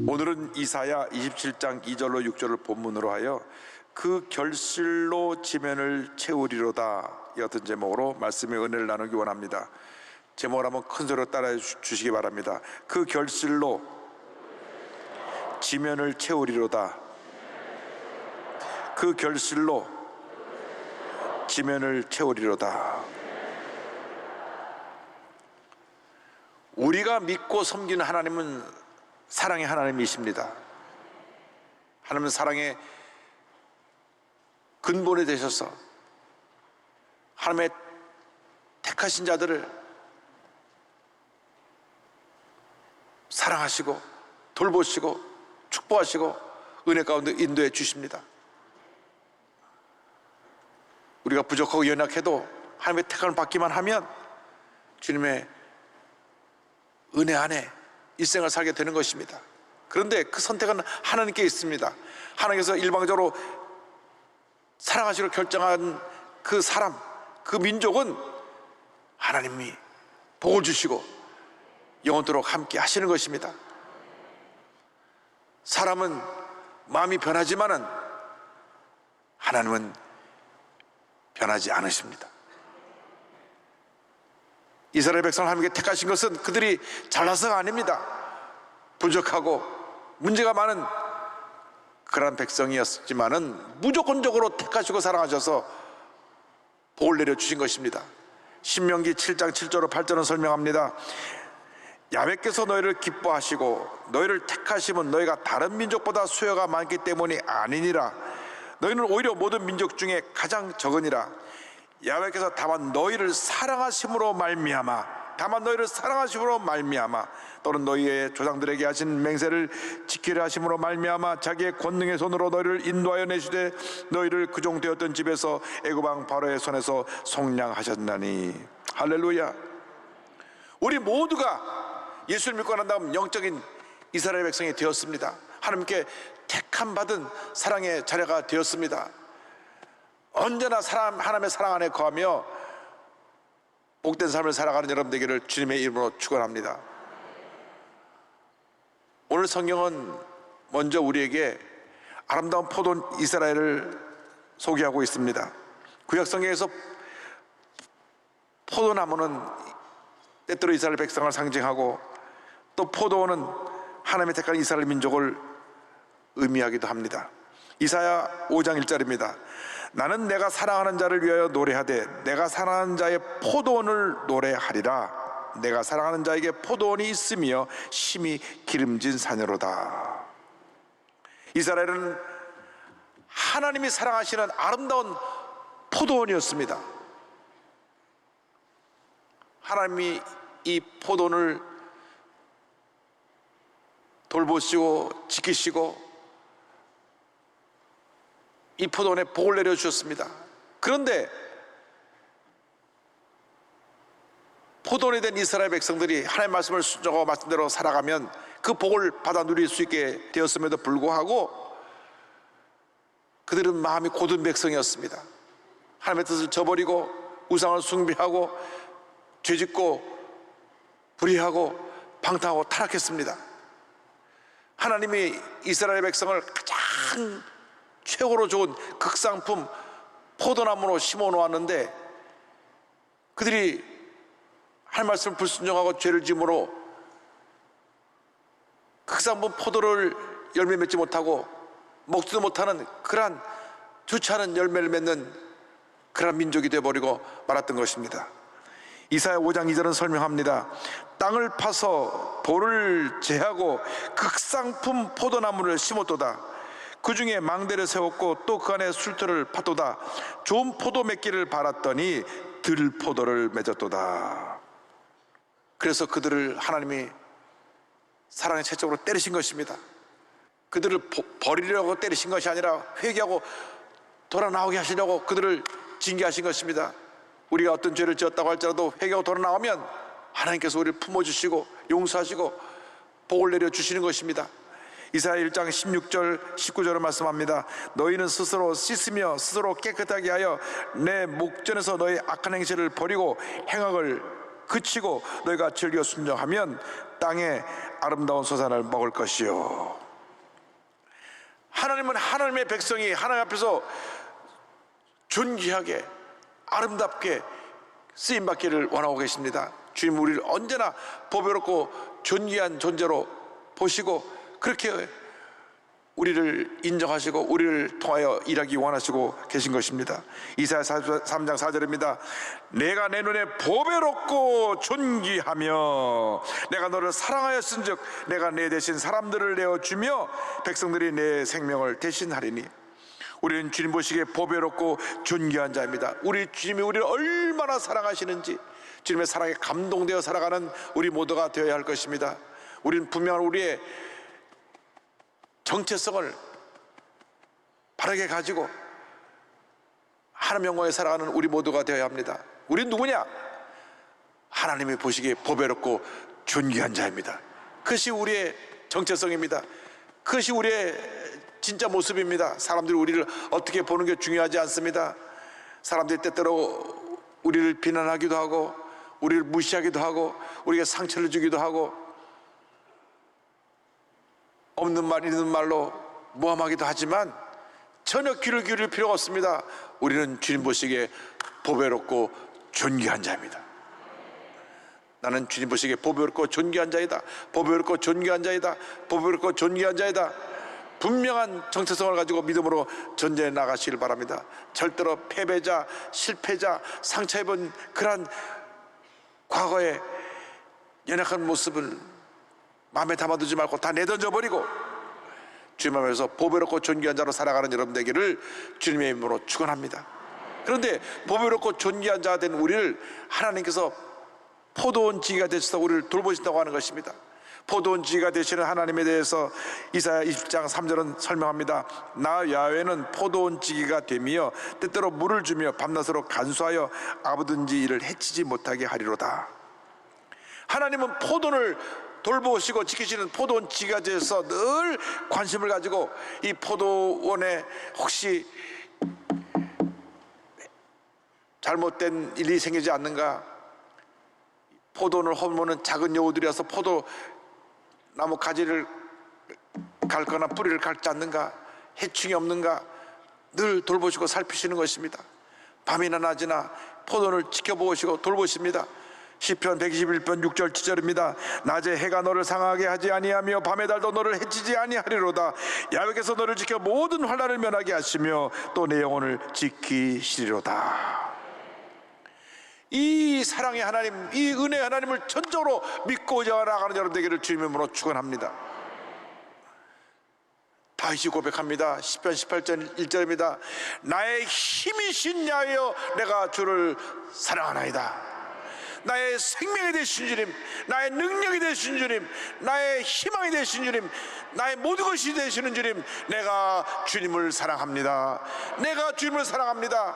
오늘은 이사야 27장 2절로 6절을 본문으로 하여 그 결실로 지면을 채우리로다 이 같은 제목으로 말씀의 은혜를 나누기 원합니다. 제목을 한번 큰 소리로 따라해 주시기 바랍니다. 그 결실로 지면을 채우리로다. 그 결실로 지면을 채우리로다. 우리가 믿고 섬기는 하나님은 사랑의 하나님이십니다. 하나님은 사랑의 근본이 되셔서 하나님의 택하신 자들을 사랑하시고 돌보시고 축복하시고 은혜 가운데 인도해 주십니다. 우리가 부족하고 연약해도 하나님의 택함을 받기만 하면 주님의 은혜 안에 일생을 살게 되는 것입니다. 그런데 그 선택은 하나님께 있습니다. 하나님께서 일방적으로 사랑하시기로 결정한 그 사람, 그 민족은 하나님이 복을 주시고 영원토록 함께 하시는 것입니다. 사람은 마음이 변하지만은 하나님은 변하지 않으십니다. 이스라엘 백성을 하나님께 택하신 것은 그들이 잘나서가 아닙니다. 부족하고 문제가 많은 그런 백성이었지만은 무조건적으로 택하시고 사랑하셔서 복을 내려주신 것입니다. 신명기 7장 7절로 8절은 설명합니다. 야훼께서 너희를 기뻐하시고 너희를 택하심은 너희가 다른 민족보다 수요가 많기 때문이 아니니라. 너희는 오히려 모든 민족 중에 가장 적으니라. 야훼께서 다만 너희를 사랑하심으로 말미암아 또는 너희의 조상들에게 하신 맹세를 지키려 하심으로 말미암아 자기의 권능의 손으로 너희를 인도하여 내시되 너희를 그종되었던 집에서 애굽 왕 바로의 손에서 속량하셨나니. 할렐루야. 우리 모두가 예수를 믿고 난 다음 영적인 이스라엘 백성이 되었습니다. 하나님께 택함 받은 사랑의 자녀가 되었습니다. 언제나 하나님의 사랑 안에 거하며 복된 삶을 살아가는 여러분 되기를 주님의 이름으로 축원합니다. 오늘 성경은 먼저 우리에게 아름다운 포도원 이스라엘을 소개하고 있습니다. 구약 성경에서 포도나무는 때때로 이스라엘 백성을 상징하고 또 포도원은 하나님의 택한 이스라엘 민족을 의미하기도 합니다. 이사야 5장 1절입니다. 나는 내가 사랑하는 자를 위하여 노래하되 내가 사랑하는 자의 포도원을 노래하리라. 내가 사랑하는 자에게 포도원이 있으며 심히 기름진 산으로다. 이스라엘은 하나님이 사랑하시는 아름다운 포도원이었습니다. 하나님이 이 포도원을 돌보시고 지키시고 이 포도원에 복을 내려주셨습니다. 그런데 포도원이 된 이스라엘 백성들이 하나님의 말씀을 순종하고 말씀대로 살아가면 그 복을 받아 누릴 수 있게 되었음에도 불구하고 그들은 마음이 고든 백성이었습니다. 하나님의 뜻을 저버리고 우상을 숭배하고 죄짓고 불의하고 방탕하고 타락했습니다. 하나님이 이스라엘 백성을 가장 최고로 좋은 극상품 포도나무로 심어 놓았는데 그들이 할 말씀을 불순종하고 죄를 지음으로 극상품 포도를 열매 맺지 못하고 먹지도 못하는 그러한 좋지 않은 열매를 맺는 그러한 민족이 되어버리고 말았던 것입니다. 이사야 5장 2절은 설명합니다. 땅을 파서 돌을 제하고 극상품 포도나무를 심었도다. 그 중에 망대를 세웠고 또 그 안에 술터를 팠도다. 좋은 포도 맺기를 바랐더니 들포도를 맺었도다. 그래서 그들을 하나님이 사랑의 채찍으로 때리신 것입니다. 그들을 버리려고 때리신 것이 아니라 회개하고 돌아 나오게 하시려고 그들을 징계하신 것입니다. 우리가 어떤 죄를 지었다고 할지라도 회개하고 돌아 나오면 하나님께서 우리를 품어주시고 용서하시고 복을 내려주시는 것입니다. 이사야 1장 16절 19절을 말씀합니다. 너희는 스스로 씻으며 스스로 깨끗하게 하여 내 목전에서 너희 악한 행실을 버리고 행악을 그치고 너희가 즐겨 순종하면 땅에 아름다운 소산을 먹을 것이요. 하나님은 하나님의 백성이 하나님 앞에서 존귀하게 아름답게 쓰임받기를 원하고 계십니다. 주님 우리를 언제나 보배롭고 존귀한 존재로 보시고 그렇게 우리를 인정하시고 우리를 통하여 일하기 원하시고 계신 것입니다. 이사야 3장 4절입니다. 내가 내 눈에 보배롭고 존귀하며 내가 너를 사랑하였은즉 내가 내 대신 사람들을 내어주며 백성들이 내 생명을 대신하리니. 우리는 주님 보시기에 보배롭고 존귀한 자입니다. 우리 주님이 우리를 얼마나 사랑하시는지 주님의 사랑에 감동되어 살아가는 우리 모두가 되어야 할 것입니다. 우리는 분명한 우리의 정체성을 바르게 가지고 하나님 영광에 살아가는 우리 모두가 되어야 합니다. 우리는 누구냐? 하나님이 보시기에 보배롭고 존귀한 자입니다. 그것이 우리의 정체성입니다. 그것이 우리의 진짜 모습입니다. 사람들이 우리를 어떻게 보는 게 중요하지 않습니다. 사람들이 때때로 우리를 비난하기도 하고 우리를 무시하기도 하고 우리에게 상처를 주기도 하고 없는 말 있는 말로 모함하기도 하지만 전혀 귀를 기울일 필요가 없습니다. 우리는 주님 보시기에 보배롭고 존귀한 자입니다. 나는 주님 보시기에 보배롭고 존귀한 자이다. 보배롭고 존귀한 자이다. 보배롭고 존귀한 자이다. 분명한 정체성을 가지고 믿음으로 전쟁에 나가시길 바랍니다. 절대로 패배자, 실패자, 상처 입은 그러한 과거의 연약한 모습을 마음에 담아두지 말고 다 내던져버리고 주님 앞에서 보배롭고 존귀한 자로 살아가는 여러분 되기를 주님의 이름으로 축원합니다. 그런데 보배롭고 존귀한 자가 된 우리를 하나님께서 포도원 지기가 되셔서 우리를 돌보신다고 하는 것입니다. 포도원 지기가 되시는 하나님에 대해서 이사야 20장 3절은 설명합니다. 나 야훼는 포도원 지기가 되며 때때로 물을 주며 밤낮으로 간수하여 아무든지 이를 해치지 못하게 하리로다. 하나님은 포도원을 돌보시고 지키시는 포도원 지기가 되어서 늘 관심을 가지고 이 포도원에 혹시 잘못된 일이 생기지 않는가, 포도원을 허무는 작은 여우들이 와서 포도나무 가지를 갉거나 뿌리를 갉지 않는가, 해충이 없는가 늘 돌보시고 살피시는 것입니다. 밤이나 낮이나 포도원을 지켜보시고 돌보십니다. 시편 121편 6절 7절입니다. 낮에 해가 너를 상하게 하지 아니하며 밤의 달도 너를 해치지 아니하리로다. 야훼께서 너를 지켜 모든 환난을 면하게 하시며 또 내 영혼을 지키시리로다. 이 사랑의 하나님, 이 은혜의 하나님을 전적으로 믿고 나아가는 여러분 되기를 주님의 이름으로 축원합니다. 다시 고백합니다. 시편 18절 1절입니다. 나의 힘이신 야훼여 내가 주를 사랑하나이다. 나의 생명이 되신 주님, 나의 능력이 되신 주님, 나의 희망이 되신 주님, 나의 모든 것이 되시는 주님, 내가 주님을 사랑합니다. 내가 주님을 사랑합니다.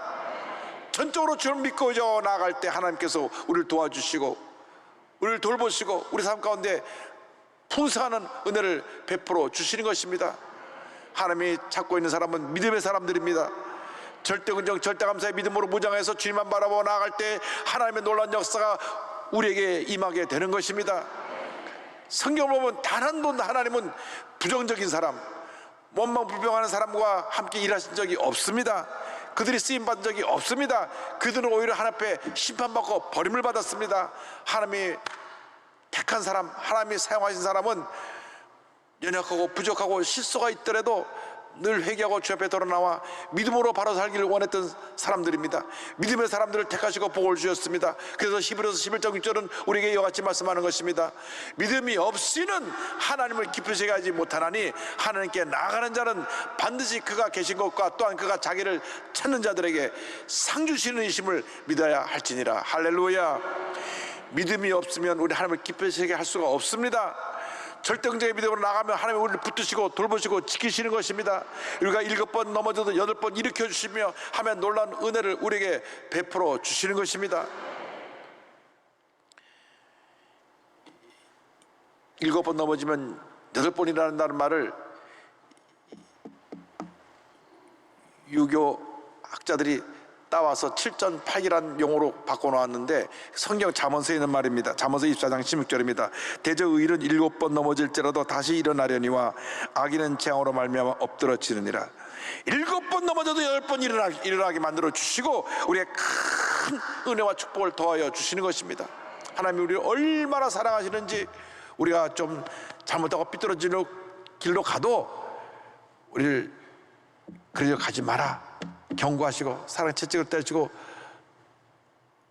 전적으로 주님을 믿고 나아갈 때 하나님께서 우리를 도와주시고 우리를 돌보시고 우리 삶 가운데 풍성한 은혜를 베풀어 주시는 것입니다. 하나님이 찾고 있는 사람은 믿음의 사람들입니다. 절대긍정 절대감사의 믿음으로 무장해서 주님만 바라보고 나아갈 때 하나님의 놀라운 역사가 우리에게 임하게 되는 것입니다. 성경을 보면 단 한 번도 하나님은 부정적인 사람, 원망불평하는 사람과 함께 일하신 적이 없습니다. 그들이 쓰임받은 적이 없습니다. 그들은 오히려 하나님 앞에 심판받고 버림을 받았습니다. 하나님이 택한 사람, 하나님이 사용하신 사람은 연약하고 부족하고 실수가 있더라도 늘 회개하고 주 앞에 돌아나와 믿음으로 바로 살기를 원했던 사람들입니다. 믿음의 사람들을 택하시고 복을 주셨습니다. 그래서 히브리서 11장 6절은 우리에게 이와 같이 말씀하는 것입니다. 믿음이 없이는 하나님을 깊이 가지 못하나니 하나님께 나아가는 자는 반드시 그가 계신 것과 또한 그가 자기를 찾는 자들에게 상 주시는 이심을 믿어야 할지니라. 할렐루야. 믿음이 없으면 우리 하나님을 깊이 할 수가 없습니다. 절대긍정의 믿음으로 나가면 하나님이 우리를 붙드시고 돌보시고 지키시는 것입니다. 우리가 7번 넘어져도 8번 일으켜 주시며 하면 놀라운 은혜를 우리에게 베풀어 주시는 것입니다. 7번 넘어지면 8번이라는 말을 유교 학자들이 따와서 7전 8기란 용어로 바꿔놓았는데 성경 잠언서에 있는 말입니다. 잠언서 24장 16절입니다. 대저 의인은 7번 넘어질지라도 다시 일어나려니와 악인은 재앙으로 말미암아 엎드러지느니라. 7번 넘어져도 10번 일어나게 만들어 주시고 우리의 큰 은혜와 축복을 더하여 주시는 것입니다. 하나님이 우리를 얼마나 사랑하시는지, 우리가 좀 잘못하고 삐뚤어지는 길로 가도 우리를 그리로 가지 마라 경고하시고 사랑 채찍을 떼시고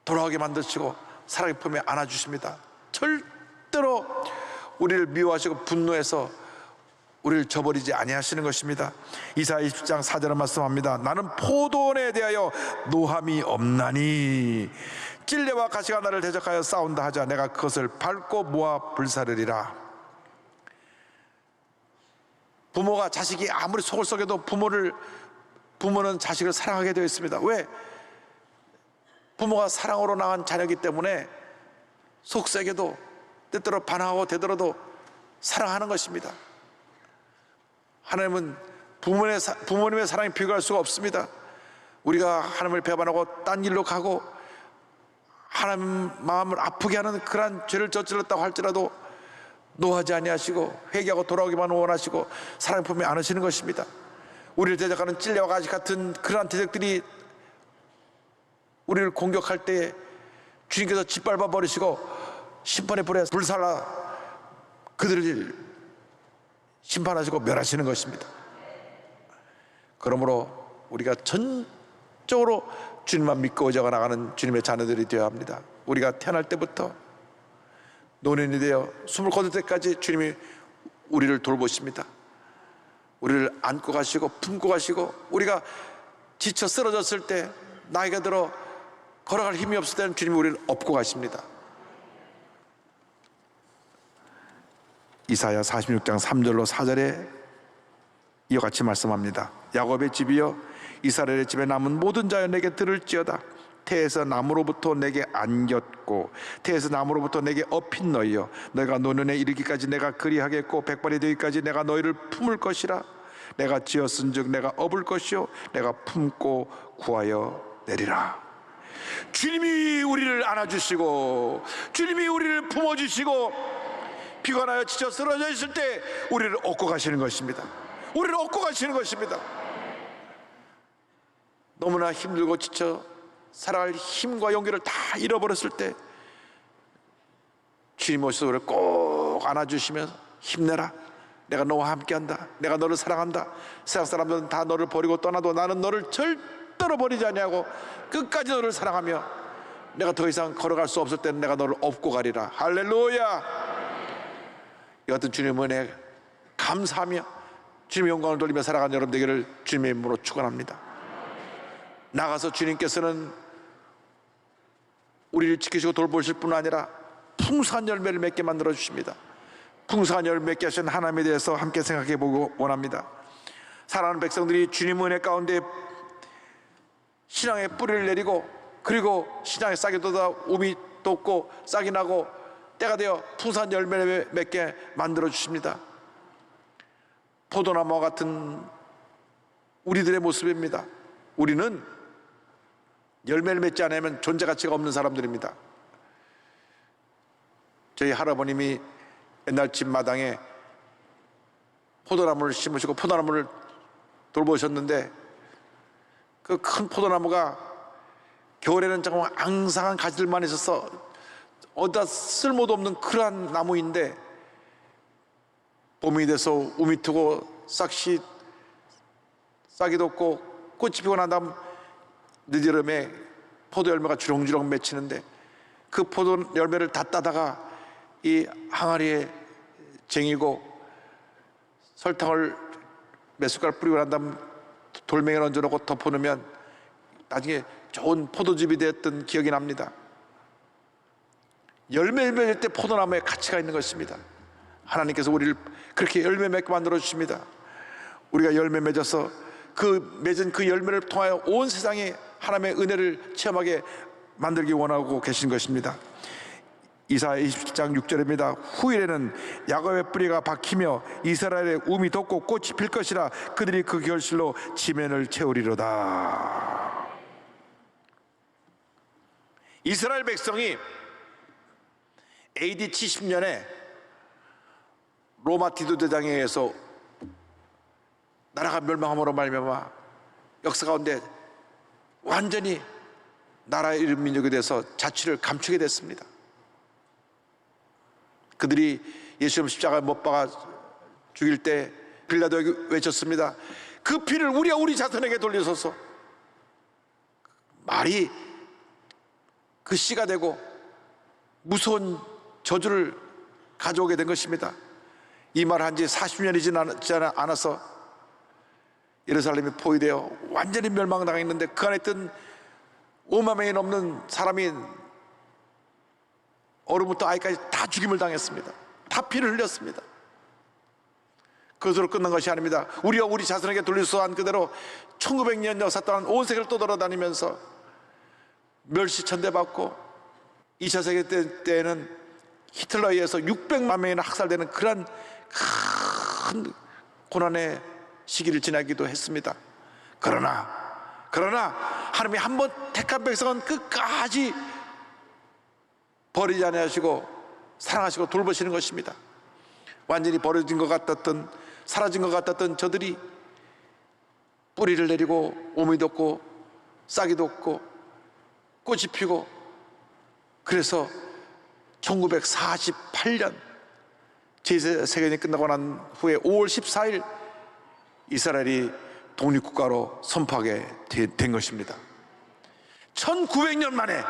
돌아오게 만드시고 사랑의 품에 안아주십니다. 절대로 우리를 미워하시고 분노해서 우리를 저버리지 아니하시는 것입니다. 이사야 20장 4절을 말씀합니다. 나는 포도원에 대하여 노함이 없나니 찔레와 가시가 나를 대적하여 싸운다 하자 내가 그것을 밟고 모아 불사르리라. 부모가 자식이 아무리 속을 썩여도 부모는 자식을 사랑하게 되어 있습니다. 왜? 부모가 사랑으로 낳은 자녀이기 때문에 속썩여도 때때로 반항하고 되더라도 사랑하는 것입니다. 하나님은 부모님의 사랑이 비교할 수가 없습니다. 우리가 하나님을 배반하고 딴 길로 가고 하나님 마음을 아프게 하는 그러한 죄를 저질렀다고 할지라도 노하지 아니하시고 회개하고 돌아오기만 원하시고 사랑의 품에 안으시는 것입니다. 우리를 대적하는 찔레와 가시 같은 그러한 대적들이 우리를 공격할 때 주님께서 짓밟아 버리시고 심판의 불에 불살라 그들을 심판하시고 멸하시는 것입니다. 그러므로 우리가 전적으로 주님만 믿고 의지하고 나가는 주님의 자녀들이 되어야 합니다. 우리가 태어날 때부터 노년이 되어 숨을 거둘 때까지 주님이 우리를 돌보십니다. 우리를 안고 가시고 품고 가시고, 우리가 지쳐 쓰러졌을 때 나이가 들어 걸어갈 힘이 없을 때는 주님이 우리를 업고 가십니다. 이사야 46장 3절로 4절에 이와 같이 말씀합니다. 야곱의 집이여 이스라엘의 집에 남은 모든 자여 내게 들을지어다. 태에서 나무로부터 내게 안겼고 태에서 나무로부터 내게 업힌 너희여, 너희가 노년에 이르기까지 내가 그리하겠고 백발이 되기까지 내가 너희를 품을 것이라. 내가 지었은즉 내가 업을 것이요 내가 품고 구하여 내리라. 주님이 우리를 안아주시고 주님이 우리를 품어주시고 피곤하여 지쳐 쓰러져 있을 때 우리를 업고 가시는 것입니다. 우리를 업고 가시는 것입니다. 너무나 힘들고 지쳐 살아갈 힘과 용기를 다 잃어버렸을 때 주님 오셔서 우리를 꼭 안아주시면서 힘내라, 내가 너와 함께한다, 내가 너를 사랑한다, 세상 사람들은 다 너를 버리고 떠나도 나는 너를 절대로 버리지 아니하고 끝까지 너를 사랑하며 내가 더 이상 걸어갈 수 없을 때는 내가 너를 업고 가리라. 할렐루야. 이 같은 주님의 은혜 감사하며 주님의 영광을 돌리며 살아가는 여러분 되기를 주님의 이름으로 축원합니다. 나가서 주님께서는 우리를 지키시고 돌보실 뿐 아니라 풍성한 열매를 맺게 만들어 주십니다. 풍성한 열매 맺게 하신 하나님에 대해서 함께 생각해 보고 원합니다. 사랑하는 백성들이 주님 은혜 가운데 신앙의 뿌리를 내리고 그리고 신앙의 싹이 돋아 우미 돋고 싹이 나고 때가 되어 풍성한 열매를 맺게 만들어 주십니다. 포도나무와 같은 우리들의 모습입니다. 우리는 열매를 맺지 않으면 존재 가치가 없는 사람들입니다. 저희 할아버님이 옛날 집 마당에 포도나무를 심으시고 포도나무를 돌보셨는데 그 큰 포도나무가 겨울에는 정말 앙상한 가지들만 있어서 어디다 쓸모도 없는 그러한 나무인데 봄이 돼서 우미 트고 싹이 돋고 꽃이 피고 난 다음 늦여름에 포도 열매가 주렁주렁 맺히는데 그 포도 열매를 다 따다가 이 항아리에 쟁이고 설탕을 몇 숟갈 뿌리고 난 다음 돌멩이를 얹어놓고 덮어놓으면 나중에 좋은 포도즙이 되었던 기억이 납니다. 열매 맺을 때 포도나무에 가치가 있는 것입니다. 하나님께서 우리를 그렇게 열매 맺게 만들어 주십니다. 우리가 열매 맺어서 그 맺은 그 열매를 통하여 온 세상에 하나님의 은혜를 체험하게 만들기 원하고 계신 것입니다. 이사야 27장 6절입니다. 후일에는 야곱의 뿌리가 박히며 이스라엘의 움이 돋고 꽃이 필 것이라. 그들이 그 결실로 지면을 채우리로다. 이스라엘 백성이 AD 70년에 로마 디도 대장에 의해서 나라가 멸망함으로 말미암아 역사 가운데 완전히 나라의 이름 민족이 돼서 자취를 감추게 됐습니다. 그들이 예수님 십자가에 못 박아 죽일 때 빌라도에게 외쳤습니다. 그 피를 우리 자손에게 돌리소서. 말이 그 씨가 되고 무서운 저주를 가져오게 된 것입니다. 이 말을 한 지 40년이 지나지 않아서 예루살렘이 포위되어 완전히 멸망당했는데 그 안에 있던 5만 명이 넘는 사람이 어른부터 아이까지 다 죽임을 당했습니다. 다 피를 흘렸습니다. 그것으로 끝난 것이 아닙니다. 우리와 우리 자손에게 돌리소서 한 그대로 1900년 역사 동안 온 세계를 떠돌아다니면서 멸시천대받고 2차 세계 때에는 히틀러에 의해서 600만 명이나 학살되는 그런 큰 고난의 시기를 지나기도 했습니다. 그러나 하나님이 한번 택한 백성은 끝까지 버리지 않으시고 사랑하시고 돌보시는 것입니다. 완전히 버려진 것 같았던, 사라진 것 같았던 저들이 뿌리를 내리고 오미 돋고 싹이 돋고 꽃이 피고, 그래서 1948년 제2세계대전이 끝나고 난 후에 5월 14일 이스라엘이 독립국가로 선포하게 된 것입니다. 1900년 만에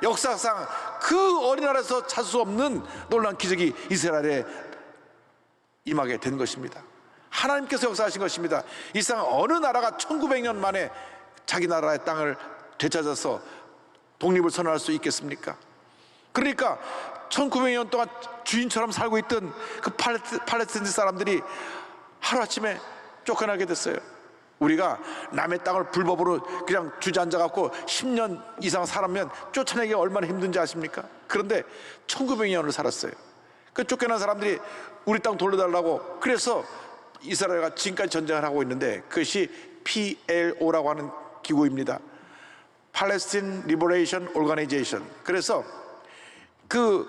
역사상 그 어린 나라에서 찾을 수 없는 놀라운 기적이 이스라엘에 임하게 된 것입니다. 하나님께서 역사하신 것입니다. 이 세상 어느 나라가 1900년 만에 자기 나라의 땅을 되찾아서 독립을 선언할 수 있겠습니까? 그러니까 1900년 동안 주인처럼 살고 있던 그 팔레스타인 사람들이 하루아침에 쫓겨나게 됐어요. 우리가 남의 땅을 불법으로 그냥 주저앉아 갖고 10년 이상 살았면 쫓아내기가 얼마나 힘든지 아십니까? 그런데 1900년을 살았어요. 그 쫓겨난 사람들이 우리 땅 돌려달라고, 그래서 이스라엘과 지금까지 전쟁을 하고 있는데 그것이 PLO라고 하는 기구입니다. Palestine Liberation Organization. 그래서 그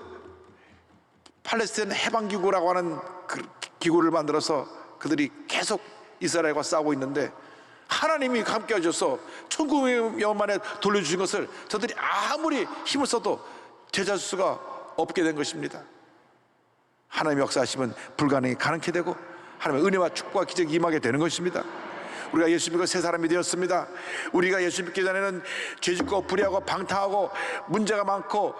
팔레스타인 해방기구라고 하는 그 기구를 만들어서 그들이 계속 이스라엘과 싸우고 있는데, 하나님이 함께 하셔서 1900년 만에 돌려주신 것을 저들이 아무리 힘을 써도 되찾을 수가 없게 된 것입니다. 하나님의 역사하시면 불가능이 가능케 되고 하나님의 은혜와 축복과 기적이 임하게 되는 것입니다. 우리가 예수 믿고 새 사람이 되었습니다. 우리가 예수 믿기 전에는 죄짓고 불의하고 방탕하고 문제가 많고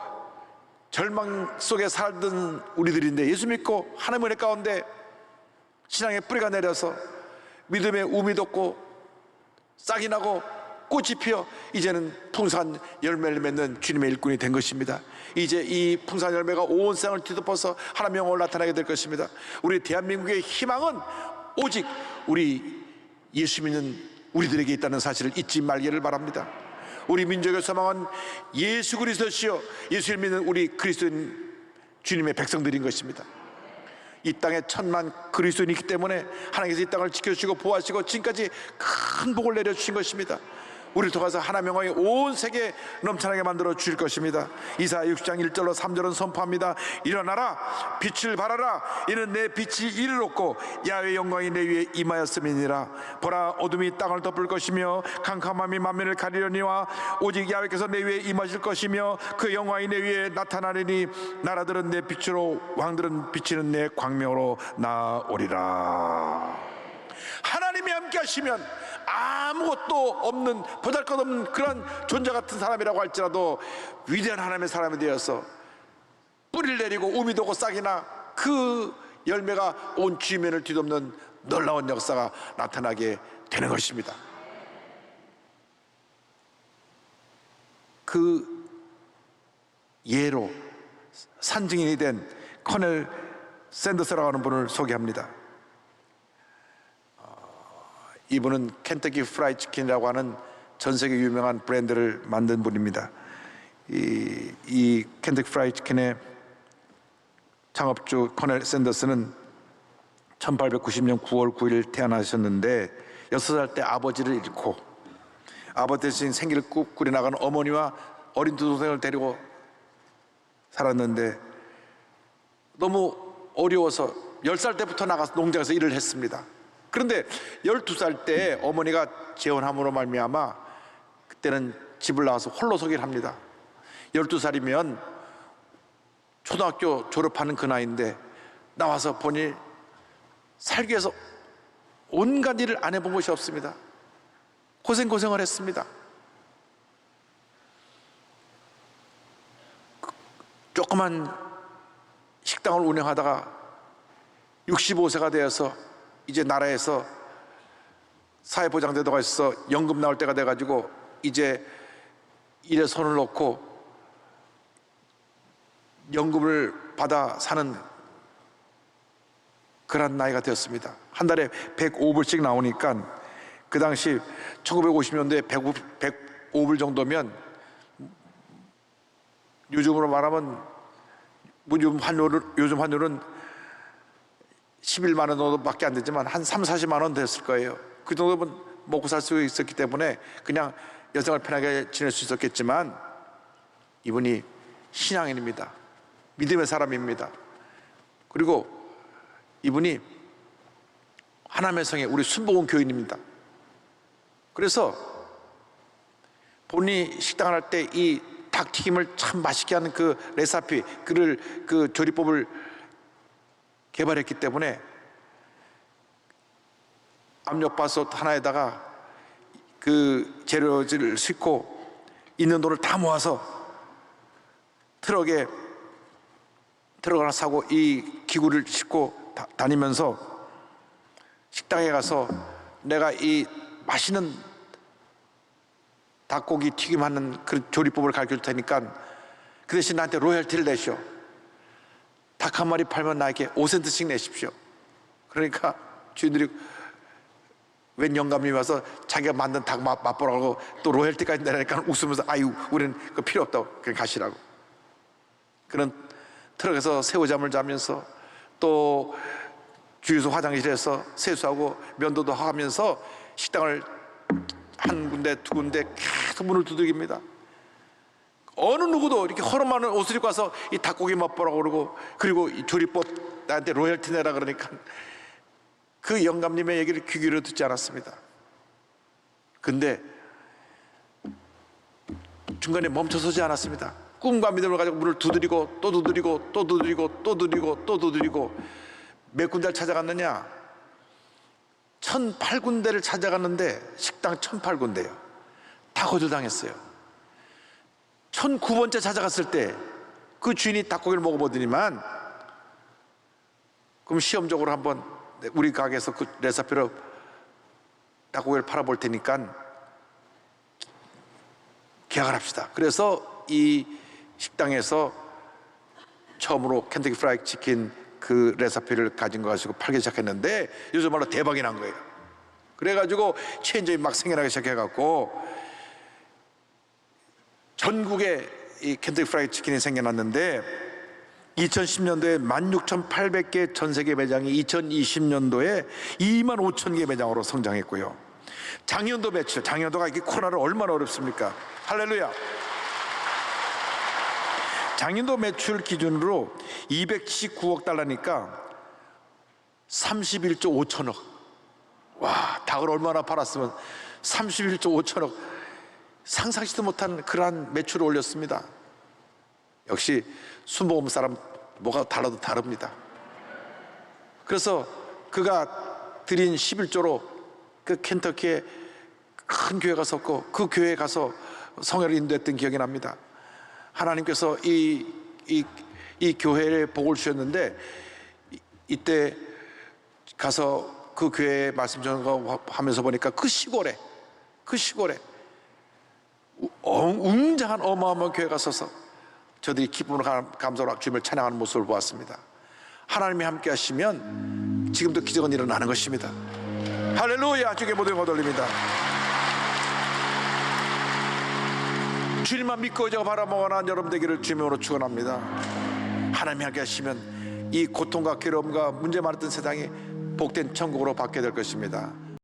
절망 속에 살던 우리들인데, 예수 믿고 하나님의 은혜 가운데 신앙의 뿌리가 내려서 믿음의 우미 돋고 싹이 나고 꽃이 피어 이제는 풍성한 열매를 맺는 주님의 일꾼이 된 것입니다. 이제 이 풍성한 열매가 온 세상을 뒤덮어서 하나님의 영광을 나타나게 될 것입니다. 우리 대한민국의 희망은 오직 우리 예수 믿는 우리들에게 있다는 사실을 잊지 말기를 바랍니다. 우리 민족의 소망은 예수 그리스도시요 예수를 믿는 우리 그리스도인 주님의 백성들인 것입니다. 이 땅에 1000만 그리스도인이 있기 때문에 하나님께서 이 땅을 지켜주시고 보호하시고 지금까지 큰 복을 내려주신 것입니다. 우리를 통해서 하나님의 영광이 온 세계에 넘쳐나게 만들어 주실 것입니다. 이사야 60장 1절로 3절은 선포합니다. 일어나라, 빛을 발하라. 이는 내 빛이 이를 얻고 야훼의 영광이 내 위에 임하였음이니라. 보라, 어둠이 땅을 덮을 것이며 캄캄함이 만민을 가리려니와 오직 야훼께서 내 위에 임하실 것이며 그 영광이 내 위에 나타나리니 나라들은 내 빛으로 왕들은 비치는 내 광명으로 나오리라. 하나님이 함께 하시면 아무것도 없는, 보잘것없는 그런 존재 같은 사람이라고 할지라도 위대한 하나님의 사람이 되어서 뿌리를 내리고 우미 돋고 싹이 나 그 열매가 온 주변을 뒤덮는 놀라운 역사가 나타나게 되는 것입니다. 그 예로 산증인이 된 커넬 샌더스라고 하는 분을 소개합니다. 이분은 켄터키 프라이드 치킨이라고 하는 전 세계 유명한 브랜드를 만든 분입니다. 이 켄터키 프라이드 치킨의 창업주 커넬 샌더스는 1890년 9월 9일 태어나셨는데 6살 때 아버지를 잃고 아버지 대신 생계를 꾸려나가는 어머니와 어린 두 동생을 데리고 살았는데 너무 어려워서 10살 때부터 나가서 농장에서 일을 했습니다. 그런데 12살 때 어머니가 재혼함으로 말미암아 그때는 집을 나와서 홀로서기를 합니다. 12살이면 초등학교 졸업하는 그 나이인데 나와서 보니 살기 위해서 온갖 일을 안 해본 것이 없습니다. 고생을 했습니다. 조그만 식당을 운영하다가 65세가 되어서 이제 나라에서 사회보장제도가 있어서 연금 나올 때가 돼가지고 이제 일에 손을 놓고 연금을 받아 사는 그런 나이가 되었습니다. 한 달에 105불씩 나오니까 그 당시 1950년도에 105불 정도면 요즘으로 말하면 요즘 환율은 11만 원 정도밖에 안 되지만 한 3, 40만 원 됐을 거예요. 그 정도면 먹고 살 수 있었기 때문에 그냥 여생을 편하게 지낼 수 있었겠지만 이분이 신앙인입니다. 믿음의 사람입니다. 그리고 이분이 하나님의 성의 우리 순복음 교인입니다. 그래서 본인이 식당을 할 때 이 닭튀김을 참 맛있게 하는 그 레시피, 그 조리법을 개발했기 때문에 압력밥솥 하나에다가 그 재료를 싣고 있는 돈을 다 모아서 트럭에 트럭 하나 사고 이 기구를 싣고 다니면서 식당에 가서 내가 이 맛있는 닭고기 튀김하는 그 조리법을 가르쳐 줄 테니까 그 대신 나한테 로열티를 내시오. 닭 한 마리 팔면 나에게 5센트씩 내십시오. 그러니까 주인들이 웬 영감님이 와서 자기가 만든 닭 맛보라고 또 로열티까지 내라니까 웃으면서 아유 우리는 그거 필요 없다고 그냥 가시라고. 그런 트럭에서 새우잠을 자면서 또 주유소 화장실에서 세수하고 면도도 하면서 식당을 한 군데 두 군데 계속 문을 두들깁니다. 어느 누구도 이렇게 허름한 옷을 입고 와서 이 닭고기 맛보라고 그러고 그리고 이 조리법 나한테 로열티 내라 그러니까 그 영감님의 얘기를 귀 기울여 듣지 않았습니다. 근데 중간에 멈춰서지 않았습니다. 꿈과 믿음을 가지고 문을 두드리고 또 두드리고 또 두드리고 또 두드리고 또 두드리고 몇 군데를 찾아갔느냐? 1008군데를 찾아갔는데 식당 1008군데요. 다 거절당했어요. 1009번째 찾아갔을 때 그 주인이 닭고기를 먹어보더니만 그럼 시험적으로 한번 우리 가게에서 그 레시피로 닭고기를 팔아볼 테니까 계약을 합시다. 그래서 이 식당에서 처음으로 켄터키 프라이드 치킨 그 레시피를 가진 거 가지고 팔기 시작했는데 요즘 말로 대박이 난 거예요. 그래가지고 체인점이 막 생겨나기 시작해갖고 전국에 이 켄터키 프라이드 치킨이 생겨났는데 2010년도에 16,800개 전 세계 매장이 2020년도에 25,000개 매장으로 성장했고요. 작년도 매출, 작년도가 이게 코로나로 얼마나 어렵습니까? 할렐루야. 작년도 매출 기준으로 279억 달러니까 31조 5천억. 와, 닭을 얼마나 팔았으면 31조 5천억. 상상치도 못한 그러한 매출을 올렸습니다. 역시 순복음 사람 뭐가 달라도 다릅니다. 그래서 그가 드린 11조로 그 켄터키에 큰 교회가 섰고 그 교회에 가서 성회를 인도했던 기억이 납니다. 하나님께서 이 교회에 복을 주셨는데 이때 가서 그 교회에 말씀 전하면서 보니까 그 시골에 웅장한 어마어마한 교회가 서서 저들이 기쁨으로 감사로 주님을 찬양하는 모습을 보았습니다. 하나님이 함께 하시면 지금도 기적은 일어나는 것입니다. 할렐루야. 주께 모든 것 올립니다. 주님만 믿고 의지하고 바라보는 여러분 되기를 주님으로 축원합니다. 하나님이 함께 하시면 이 고통과 괴로움과 문제 많았던 세상이 복된 천국으로 바뀌게 될 것입니다.